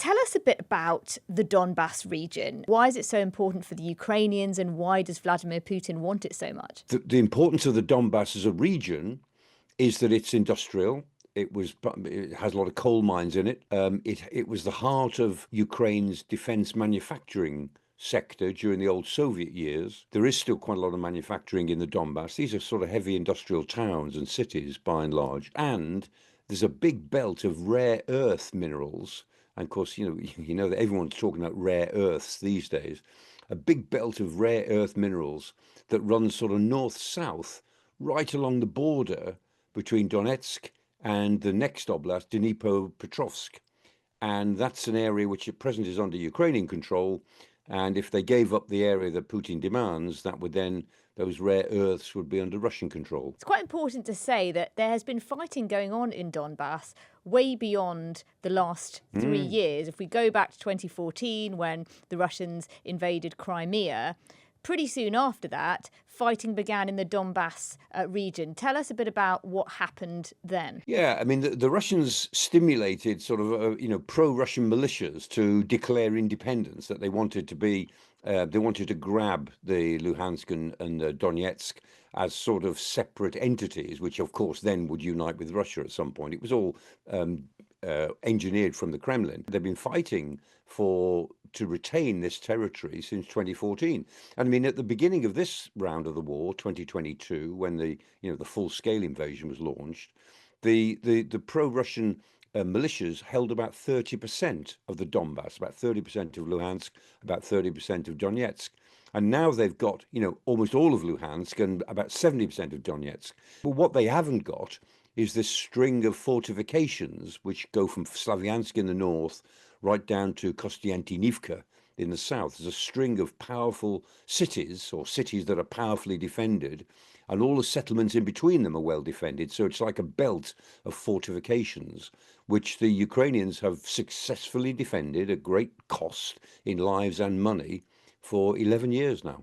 Tell us a bit about the Donbas region. Why is it so important for the Ukrainians, and why does Vladimir Putin want it so much? The importance of the Donbas as a region is that it's industrial. It has a lot of coal mines in it. It was the heart of Ukraine's defense manufacturing sector during the old Soviet years. There is still quite a lot of manufacturing in the Donbas. These are sort of heavy industrial towns and cities by and large. And there's a big belt of rare earth minerals. And of course, you know that everyone's talking about rare earths these days. A big belt of rare earth minerals that runs sort of north-south right along the border between Donetsk and the next oblast, Dnipropetrovsk. And that's an area which at present is under Ukrainian control. And if they gave up the area that Putin demands, that would then, those rare earths would be under Russian control. It's quite important to say that there has been fighting going on in Donbas way beyond the last 3 years. If we go back to 2014, when the Russians invaded Crimea, pretty soon after that, fighting began in the Donbas region. Tell us a bit about what happened then. Yeah, I mean, the Russians stimulated sort of, pro-Russian militias to declare independence, that they wanted to be, they wanted to grab the Luhansk and Donetsk as sort of separate entities, which of course then would unite with Russia at some point. It was all engineered from the Kremlin. They've been fighting to retain this territory since 2014. And I mean, at the beginning of this round of the war, 2022, when the full-scale invasion was launched, the pro-Russian militias held about 30% of the Donbas, about 30% of Luhansk, about 30% of Donetsk. And now they've got, almost all of Luhansk and about 70% of Donetsk. But what they haven't got is this string of fortifications which go from Slavyansk in the north right down to Kostiantynivka in the south. There's a string of powerful cities, or cities that are powerfully defended, and all the settlements in between them are well defended. So it's like a belt of fortifications, which the Ukrainians have successfully defended at great cost in lives and money for 11 years now.